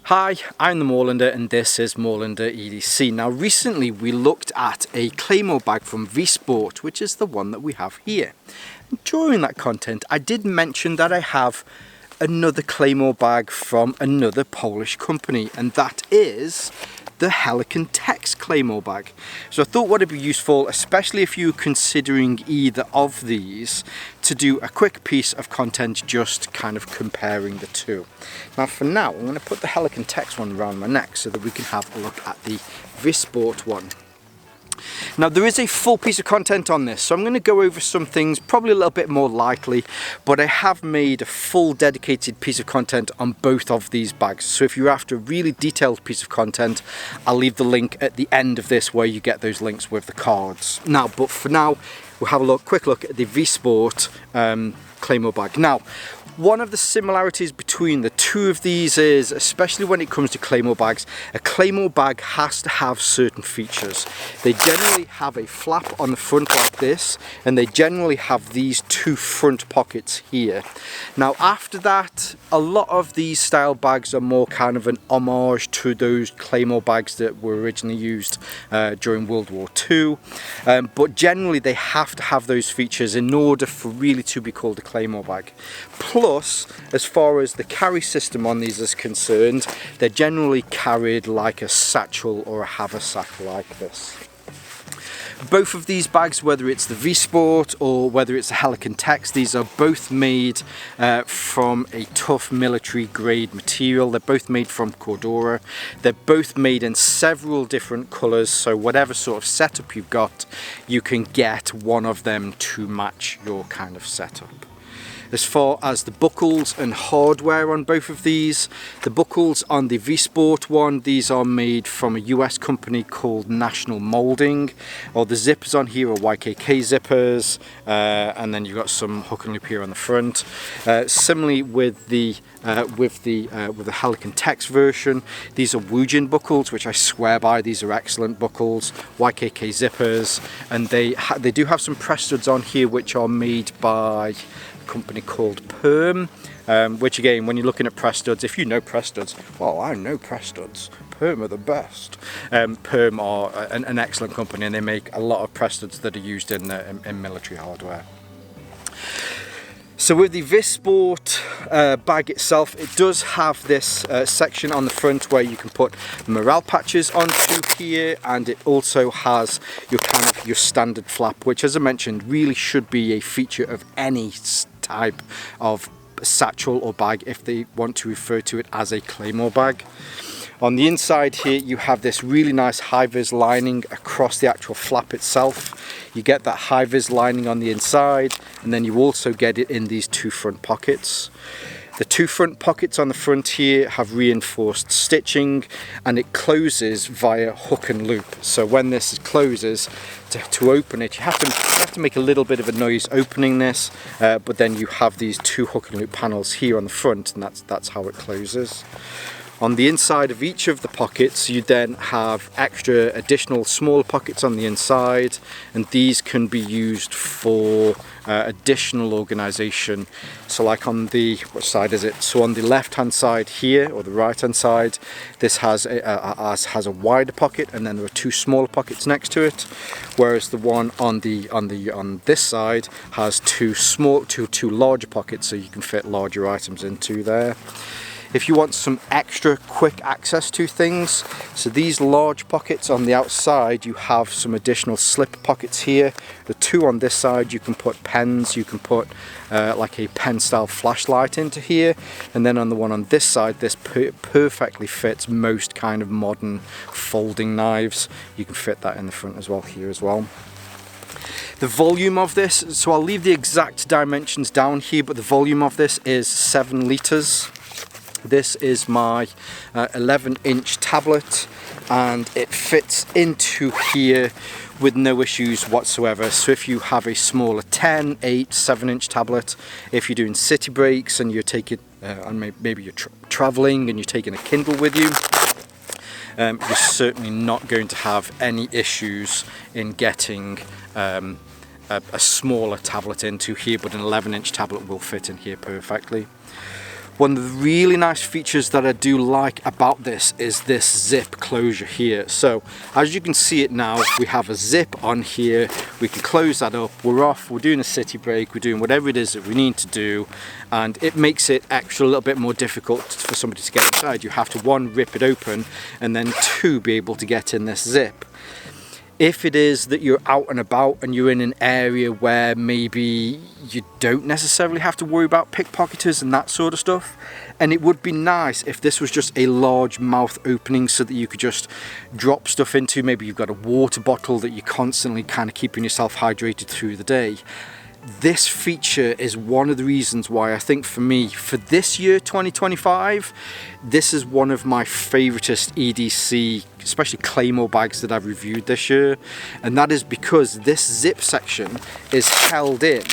Hi, I'm the Moorlander and this is Moorlander EDC. Now recently we looked at a Claymore bag from Wisport, which is the one that we have here. And during that content I did mention that I have another Claymore bag from another Polish company, and that is the Helikon-Tex Claymore bag. So I thought what would be useful, especially if you're considering either of these, to do a quick piece of content just kind of comparing the two. Now for now I'm going to put the Helikon-Tex one around my neck so that we can have a look at the Wisport one. Now there is a full piece of content on this, so I'm going to go over some things probably a little bit more lightly, but I have made a full dedicated piece of content on both of these bags. So if you're after a really detailed piece of content, I'll leave the link at the end of this where you get those links with the cards. Now, but for now, we'll have a quick look at the Wisport Claymore bag. Now, one of the similarities between the two of these is, especially when it comes to Claymore bags, a Claymore bag has to have certain features. They generally have a flap on the front like this, and they generally have these two front pockets here. Now after that, a lot of these style bags are more kind of an homage to those Claymore bags that were originally used during World War II. But generally they have to have those features in order for really to be called a Claymore bag. Plus, as far as the carry system on these is concerned, they're generally carried like a satchel or a haversack like this. Both of these bags, whether it's the Wisport or whether it's the Helikon-Tex, these are both made from a tough military grade material. They're both made from Cordura. They're both made in several different colours, so whatever sort of setup you've got, you can get one of them to match your kind of setup. As far as the buckles and hardware on both of these, the buckles on the Wisport one, these are made from a US company called National Molding. Or the zippers on here are YKK zippers, and then you've got some hook and loop here on the front. Similarly with the Helikon-Tex version, these are Woojin buckles, which I swear by. These are excellent buckles, YKK zippers, and they do have some press studs on here which are made by company called Perm, which again, when you're looking at press studs, if you know press studs, well, I know press studs, Perm are the best. Perm are an excellent company, and they make a lot of press studs that are used in military hardware. So with the Wisport bag itself, it does have this section on the front where you can put morale patches onto here, and it also has your standard flap, which, as I mentioned, really should be a feature of any type of satchel or bag if they want to refer to it as a Claymore bag. On the inside here you have this really nice high-vis lining across the actual flap itself. You get that high-vis lining on the inside, and then you also get it in these two front pockets. The two front pockets on the front here have reinforced stitching, and it closes via hook and loop. So when this closes, to open it, you have to make a little bit of a noise opening this, but then you have these two hook and loop panels here on the front, and that's how it closes. On the inside of each of the pockets, you then have extra additional smaller pockets on the inside, and these can be used for additional organisation. So like on the, what side is it? So on the left hand side here, or the right hand side, this has a wider pocket, and then there are two smaller pockets next to it, whereas the one on this side has two larger pockets, so you can fit larger items into there. If you want some extra quick access to things, so these large pockets on the outside, you have some additional slip pockets here. The two on this side, you can put pens, you can put like a pen style flashlight into here, and then on the one on this side, this perfectly fits most kind of modern folding knives. You can fit that in the front as well here as well. The volume of this, so I'll leave the exact dimensions down here, but the volume of this is 7 litres. This is my 11-inch tablet, and it fits into here with no issues whatsoever. So if you have a smaller 10, 8, 7-inch tablet, if you're doing city breaks and you're taking, and maybe you're traveling and you're taking a Kindle with you, you're certainly not going to have any issues in getting a smaller tablet into here, but an 11-inch tablet will fit in here perfectly. One of the really nice features that I do like about this is this zip closure here. So as you can see it now, we have a zip on here. We can close that up. We're off, we're doing a city break, we're doing whatever it is that we need to do, and it makes it extra a little bit more difficult for somebody to get inside. You have to, one, rip it open, and then two, be able to get in this zip. If it is that you're out and about and you're in an area where maybe you don't necessarily have to worry about pickpocketers and that sort of stuff, and it would be nice if this was just a large mouth opening so that you could just drop stuff into. Maybe you've got a water bottle that you're constantly kind of keeping yourself hydrated through the day. This feature is one of the reasons why I think for me, for this year 2025, this is one of my favoritist EDC, especially Claymore bags that I've reviewed this year, and that is because this zip section is held in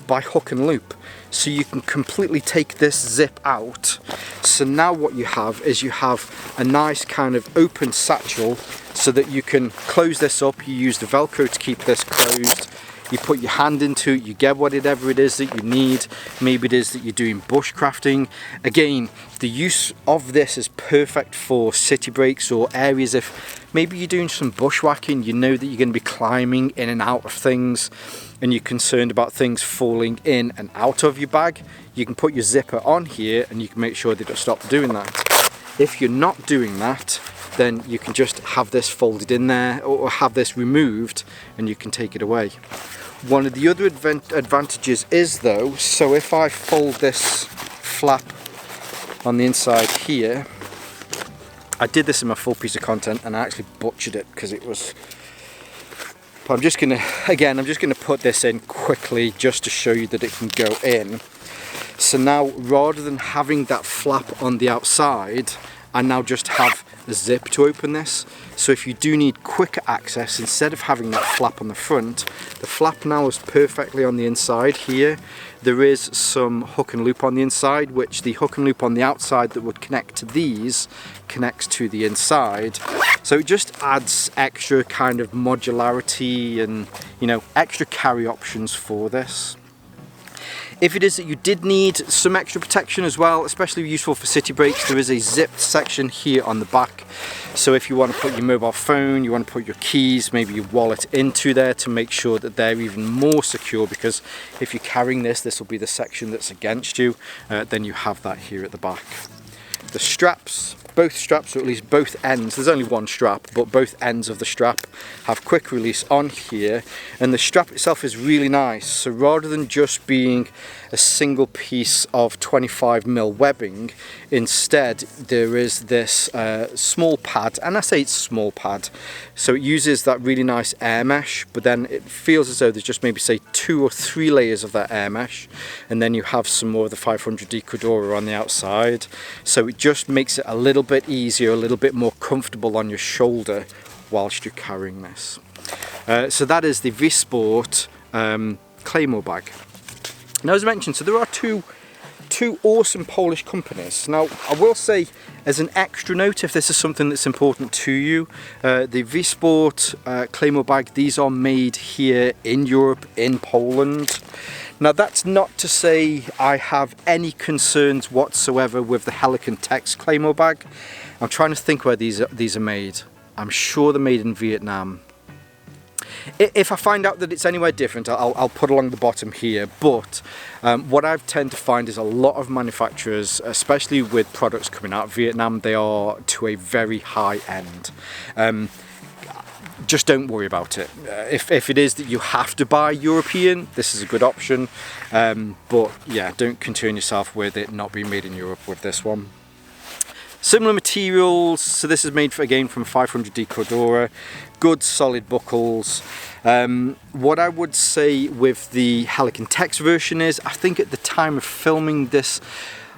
by hook and loop. So you can completely take this zip out. So now what you have is you have a nice kind of open satchel so that you can close this up. You use the Velcro to keep this closed. You put your hand into it, you get whatever it is that you need. Maybe it is that you're doing bushcrafting. Again, the use of this is perfect for city breaks or areas if maybe you're doing some bushwhacking, you know that you're going to be climbing in and out of things and you're concerned about things falling in and out of your bag. You can put your zipper on here and you can make sure that it'll stop doing that. If you're not doing that, then you can just have this folded in there or have this removed and you can take it away. One of the other advantages is though, so if I fold this flap on the inside here, I did this in my full piece of content and I actually butchered it because it was, but I'm just gonna put this in quickly just to show you that it can go in. So now rather than having that flap on the outside, I now just have a zip to open this. So if you do need quicker access, instead of having that flap on the front, the flap now is perfectly on the inside here. There is some hook and loop on the inside, which the hook and loop on the outside that would connect to these connects to the inside. So it just adds extra kind of modularity and, you know, extra carry options for this. If it is that you did need some extra protection as well, especially useful for city breaks, there is a zipped section here on the back. So if you want to put your mobile phone, you want to put your keys, maybe your wallet into there to make sure that they're even more secure, because if you're carrying this, this will be the section that's against you. Then you have that here at the back. The straps, both straps, or at least both ends, there's only one strap, but both ends of the strap have quick release on here, and the strap itself is really nice. So rather than just being a single piece of 25mm webbing, instead there is this small pad, and I say it's small pad, so it uses that really nice air mesh, but then it feels as though there's just maybe say 2 or 3 layers of that air mesh, and then you have some more of the 500D Cordura on the outside, so it just makes it a little bit easier, a little bit more comfortable on your shoulder whilst you're carrying this. So that is the Wisport Claymore bag. Now, as I mentioned, so there are two awesome Polish companies. Now, I will say, as an extra note, if this is something that's important to you, the Wisport Claymore bag, these are made here in Europe, in Poland. Now, that's not to say I have any concerns whatsoever with the Helikon-Tex Claymore bag. I'm trying to think where these are made. I'm sure they're made in Vietnam. If I find out that it's anywhere different, I'll put along the bottom here, but what I tend to find is a lot of manufacturers, especially with products coming out of Vietnam, they are to a very high end. Just don't worry about it. If it is that you have to buy European, this is a good option, but yeah, don't concern yourself with it not being made in Europe with this one. Similar materials, so this is made again from 500D Cordura, good solid buckles. What I would say with the Helikon-Tex version is, I think at the time of filming this,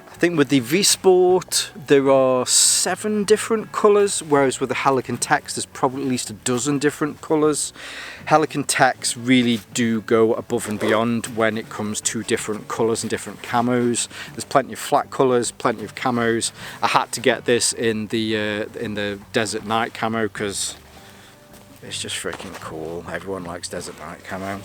I think with the Wisport there are 7 different colours, whereas with the Helikon-Tex there's probably at least a dozen different colours. Helikon-Tex really do go above and beyond when it comes to different colours and different camos. There's plenty of flat colours, plenty of camos. I had to get this in the desert night camo because it's just freaking cool. Everyone likes desert night camo.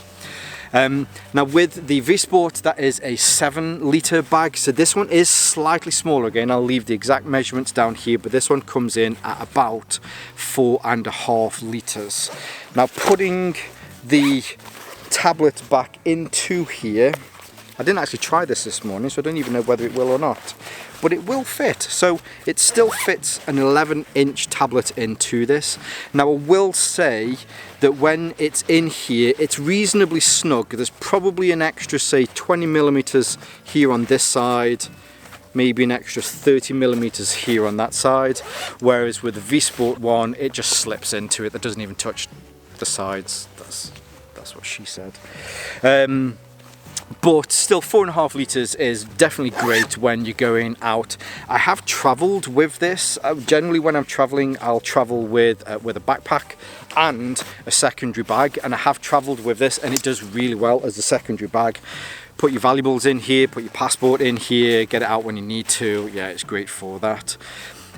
Now with the Wisport, that is a 7-litre bag, so this one is slightly smaller. Again, I'll leave the exact measurements down here, but this one comes in at about 4.5 litres. Now putting the tablet back into here, I didn't actually try this morning, so I don't even know whether it will or not, but it will fit. So it still fits an 11-inch tablet into this. Now I will say that when it's in here, it's reasonably snug. There's probably an extra, say, 20 millimeters here on this side, maybe an extra 30 millimeters here on that side, whereas with the Wisport one, it just slips into it. That doesn't even touch the sides. That's what she said. But still, 4.5 litres is definitely great when you're going out. I have travelled with this. Generally when I'm travelling, I'll travel with a backpack and a secondary bag, and I have travelled with this and it does really well as a secondary bag. Put your valuables in here, put your passport in here, get it out when you need to. Yeah, it's great for that.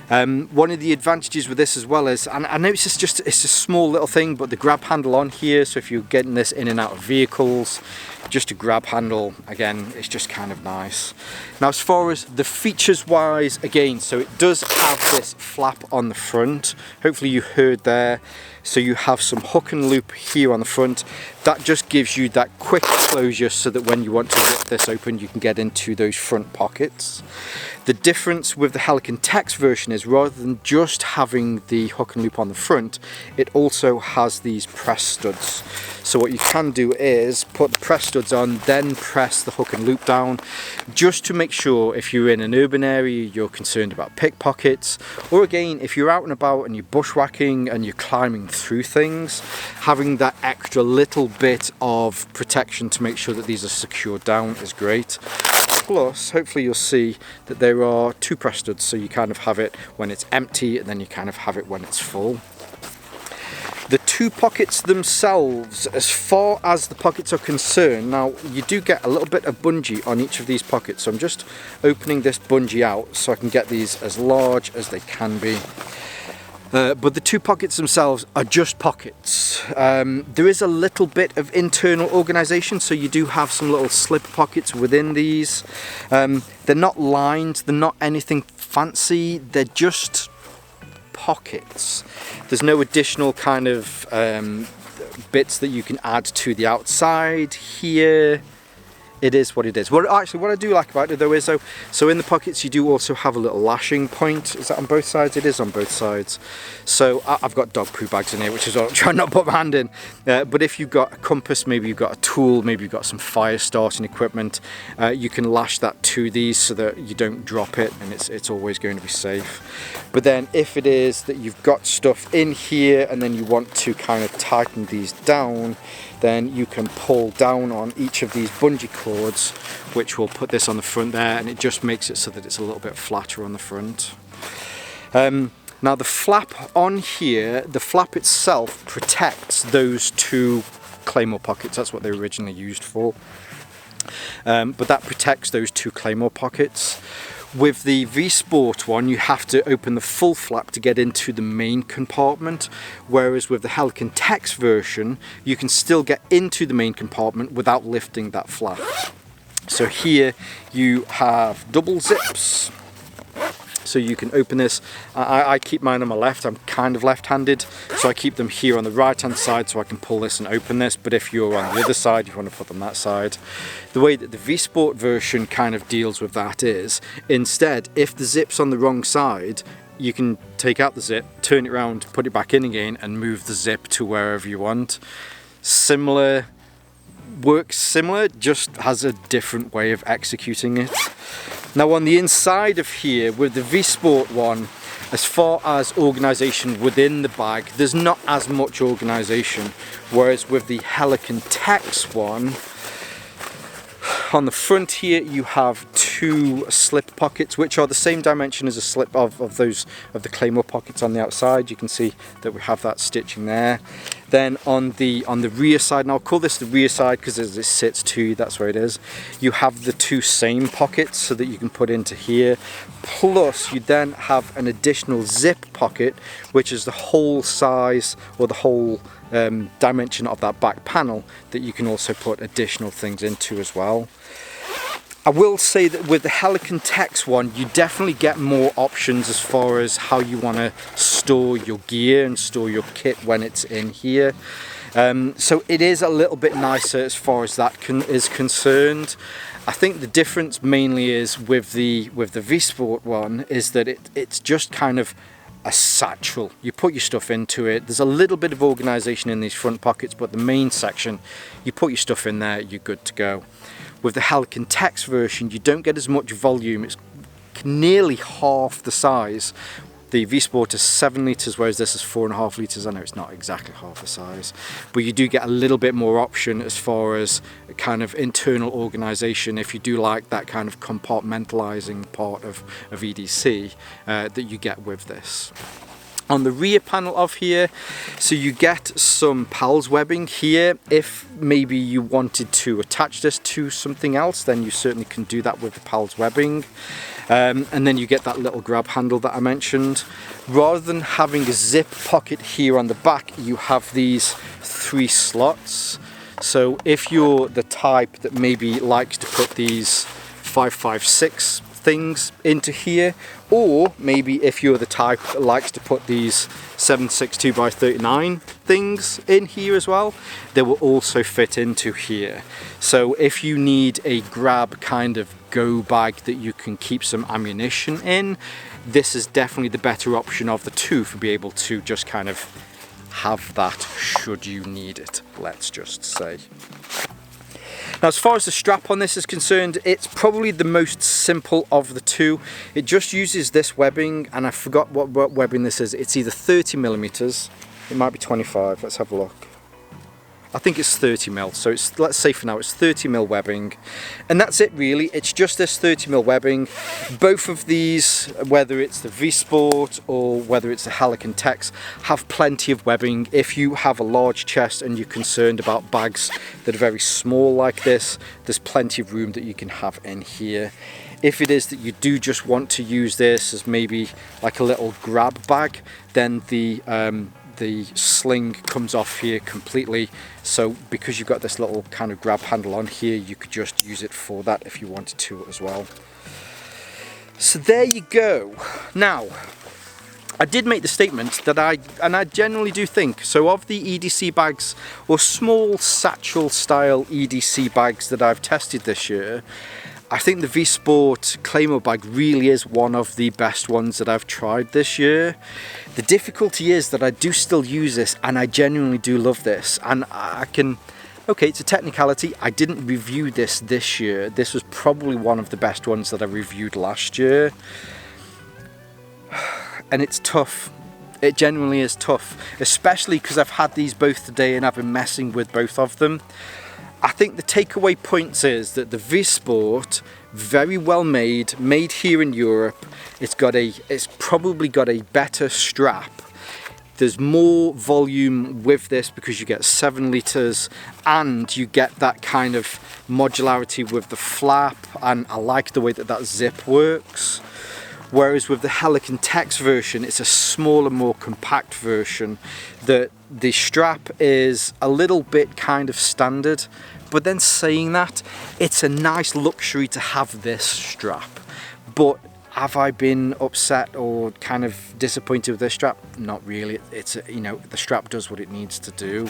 One of the advantages with this as well is, and I know it's a small little thing, but the grab handle on here, so if you're getting this in and out of vehicles, just a grab handle, again, it's just kind of nice. Now as far as the features wise, again, so it does have this flap on the front, hopefully you heard there. So you have some hook and loop here on the front. That just gives you that quick closure so that when you want to rip this open, you can get into those front pockets. The difference with the Helikon-Tex version is, rather than just having the hook and loop on the front, it also has these press studs. So what you can do is put the press studs on, then press the hook and loop down, just to make sure if you're in an urban area, you're concerned about pickpockets, or again, if you're out and about and you're bushwhacking and you're climbing through things, having that extra little bit of protection to make sure that these are secured down is great. Plus, hopefully you'll see that there are 2 press studs, so you kind of have it when it's empty and then you kind of have it when it's full. The 2 pockets themselves, as far as the pockets are concerned, now you do get a little bit of bungee on each of these pockets, so I'm just opening this bungee out so I can get these as large as they can be. But the 2 pockets themselves are just pockets. There is a little bit of internal organisation, so you do have some little slip pockets within these. They're not lined, they're not anything fancy, they're just pockets. There's no additional kind of bits that you can add to the outside here. It is what it is. Well, actually, what I do like about it though is, so in the pockets you do also have a little lashing point. Is that on both sides? It is on both sides. So I've got dog poo bags in here, which is what I'm trying not to put my hand in. But if you've got a compass, maybe you've got a tool, maybe you've got some fire starting equipment, you can lash that to these so that you don't drop it, and it's always going to be safe. But then if it is that you've got stuff in here and then you want to kind of tighten these down, then you can pull down on each of these bungee cords, which will put this on the front there, and it just makes it so that it's a little bit flatter on the front. Now the flap on here, the flap itself protects those 2 Claymore pockets. That's what they were originally used for. But that protects those 2 Claymore pockets. With the Wisport one, you have to open the full flap to get into the main compartment, whereas with the Helikon-Tex version, you can still get into the main compartment without lifting that flap. So here you have double zips, so you can open this. I keep mine on my left, I'm kind of left-handed, so I keep them here on the right-hand side so I can pull this and open this, but if you're on the other side, you want to put them that side. The way that the Wisport version kind of deals with that is, instead, if the zip's on the wrong side, you can take out the zip, turn it around, put it back in again, and move the zip to wherever you want. Similar, works similar, just has a different way of executing it. Now on the inside of here, with the Wisport one, as far as organisation within the bag, there's not as much organisation, whereas with the Helikon-Tex one, on the front here you have 2 slip pockets, which are the same dimension as a slip of the Claymore pockets on the outside. You can see that we have that stitching there. Then on the rear side, and I'll call this the rear side because as it sits to, that's where it is, you have the 2 same pockets so that you can put into here. Plus you then have an additional zip pocket, which is the whole size, or the whole dimension of that back panel that you can also put additional things into as well. I will say that with the Helikon-Tex one, you definitely get more options as far as how you want to store your gear and store your kit when it's in here. So it is a little bit nicer as far as that is concerned. I think the difference mainly is with the Wisport one is that it's just kind of a satchel. You put your stuff into it. There's a little bit of organisation in these front pockets, but the main section, you put your stuff in there, you're good to go. With the Helikon-Tex version, you don't get as much volume. It's nearly half the size. The Wisport is 7 litres, whereas this is 4.5 litres. I know it's not exactly half the size, but you do get a little bit more option as far as kind of internal organisation if you do like that kind of compartmentalising part of EDC that you get with this. On the rear panel of here, so you get some PALS webbing here. If maybe you wanted to attach this to something else, then you certainly can do that with the PALS webbing. And then you get that little grab handle that I mentioned. Rather than having a zip pocket here on the back, you have these 3 slots. So if you're the type that maybe likes to put these 556 things into here, or maybe if you're the type that likes to put these 762x39 things in here as well, they will also fit into here. So if you need a grab kind of go bag that you can keep some ammunition in, this is definitely the better option of the two for be able to just kind of have that should you need it, let's just say. Now, as far as the strap on this is concerned, it's probably the most simple of the two. It just uses this webbing, and I forgot what webbing this is. It's either 30mm, it might be 25, let's have a look. I think it's 30mm, so it's, let's say for now it's 30mm webbing, and that's it really. It's just this 30mm webbing. Both of these, whether it's the Wisport or whether it's the Helikon-Tex, have plenty of webbing. If you have a large chest and you're concerned about bags that are very small like this, there's plenty of room that you can have in here. If it is that you do just want to use this as maybe like a little grab bag, then the sling comes off here completely, so because you've got this little kind of grab handle on here, you could just use it for that if you wanted to as well. So there you go. Now, I did make the statement that I generally do think, so of the EDC bags or small satchel style EDC bags that I've tested this year, I think the Wisport Claymore bag really is one of the best ones that I've tried this year. The difficulty is that I do still use this, and I genuinely do love this. And I can, okay, it's a technicality. I didn't review this year. This was probably one of the best ones that I reviewed last year. And it's tough. It genuinely is tough, especially because I've had these both today and I've been messing with both of them. I think the takeaway points is that the Wisport, very well made here in Europe. It's probably got a better strap. There's more volume with this because you get 7 litres and you get that kind of modularity with the flap, and I like the way that that zip works. Whereas with the Helikon-Tex version, it's a smaller, more compact version. The strap is a little bit kind of standard, but then saying that, it's a nice luxury to have this strap. But have I been upset or kind of disappointed with this strap? Not really. It's you know, the strap does what it needs to do.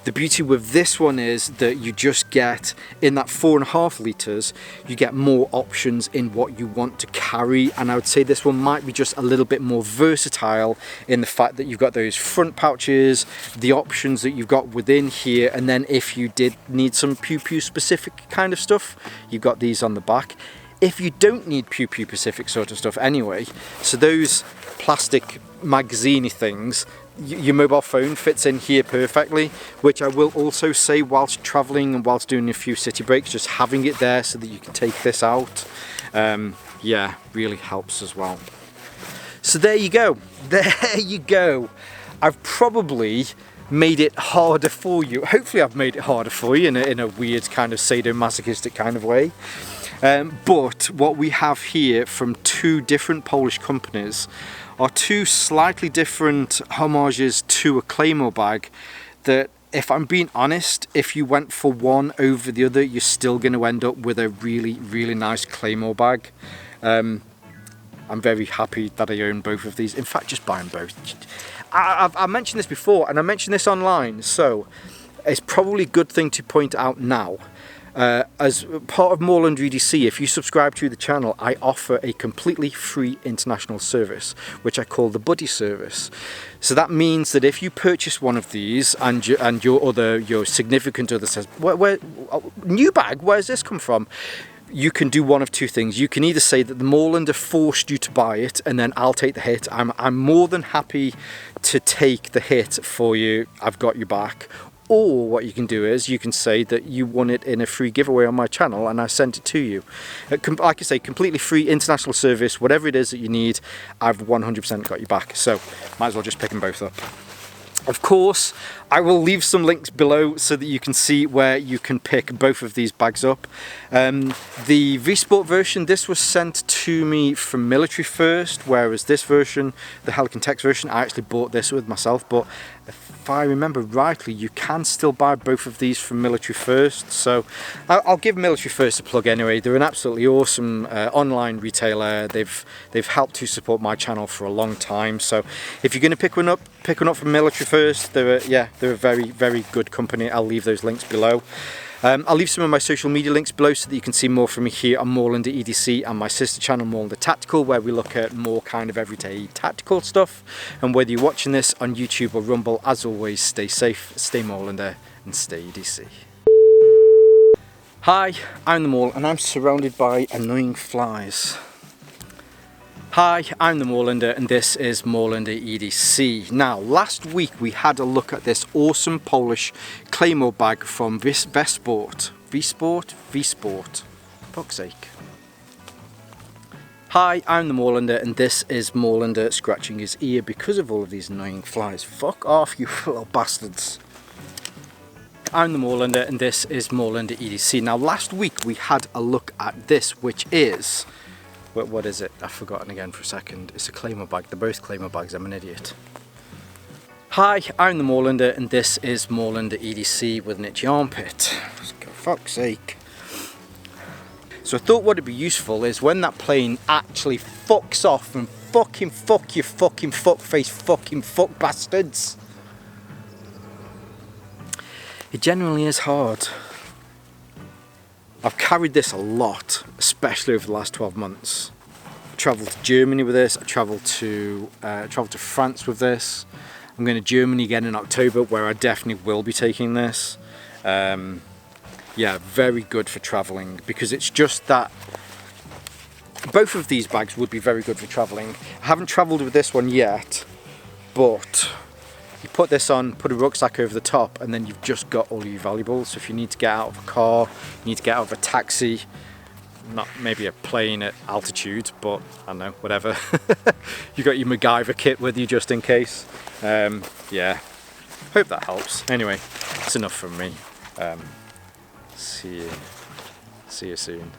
The beauty with this one is that you just get, in that 4.5 litres, you get more options in what you want to carry, and I would say this one might be just a little bit more versatile in the fact that you've got those front pouches, the options that you've got within here, and then if you did need some pew-pew specific kind of stuff, you've got these on the back. If you don't need pew-pew specific sort of stuff anyway, so those plastic magazine-y things, your mobile phone fits in here perfectly, which I will also say whilst travelling and whilst doing a few city breaks, just having it there so that you can take this out, yeah, really helps as well. So there you go, I've probably made it harder for you. Hopefully I've made it harder for you in a weird kind of sadomasochistic kind of way. But what we have here from two different Polish companies are two slightly different homages to a Claymore bag that, if I'm being honest, if you went for one over the other, you're still going to end up with a really nice Claymore bag. I'm very happy that I own both of these. In fact, just buy them both. I mentioned this before, and I mentioned this online, so it's probably a good thing to point out now. As part of Moorlander EDC, if you subscribe to the channel, I offer a completely free international service, which I call the Buddy service. So that means that if you purchase one of these and your significant other says, new bag, where's this come from? You can do one of two things. You can either say that the Moorlander forced you to buy it, and then I'll take the hit. I'm more than happy to take the hit for you. I've got your back. Or what you can do is you can say that you won it in a free giveaway on my channel and I sent it to you. Like I say, completely free international service, whatever it is that you need, I've 100% got your back. So might as well just pick them both up. Of course, I will leave some links below so that you can see where you can pick both of these bags up. The Wisport version, this was sent to me from military first, whereas this version, the Helikon-Tex version, I actually bought this with myself, but if I remember rightly, you can still buy both of these from military first. So I'll give military first a plug anyway. They're an absolutely awesome online retailer. They've helped to support my channel for a long time. So if you're going to pick one up from military first. They're a very good company. I'll leave those links below. I'll leave some of my social media links below so that you can see more from me here on Moorlander EDC and my sister channel Moorlander Tactical, where we look at more kind of everyday tactical stuff. And whether you're watching this on YouTube or Rumble, as always, stay safe, stay Moorlander, and stay EDC. Hi, I'm the Moorlander, and I'm surrounded by annoying flies. Hi, I'm the Moorlander, and this is Moorlander EDC. Now, last week we had a look at this awesome Polish Claymore bag from Wisport. Wisport. Fuck's sake. Hi, I'm the Moorlander, and this is Moorlander scratching his ear because of all of these annoying flies. Fuck off, you little bastards. I'm the Moorlander, and this is Moorlander EDC. Now, last week we had a look at this, which is... what is it? I've forgotten again for a second. It's a Claymore bag. They're both Claymore bags. I'm an idiot. Hi, I'm the Moorlander, and this is Moorlander EDC with an itchy armpit. For fuck's sake. So I thought what would be useful is when that plane actually fucks off and fucking fuck you fucking fuckface fucking fuck bastards. It genuinely is hard. I've carried this a lot, especially over the last 12 months. I travelled to Germany with this, I travelled to France with this. I'm going to Germany again in October, where I definitely will be taking this. Yeah, very good for travelling, because it's just that both of these bags would be very good for travelling. I haven't travelled with this one yet, but you put this on, put a rucksack over the top, and then you've just got all your valuables. So if you need to get out of a car, you need to get out of a taxi, not maybe a plane at altitude, but I don't know, whatever. You got your MacGyver kit with you just in case. Yeah, hope that helps. Anyway, it's enough from me. See you soon.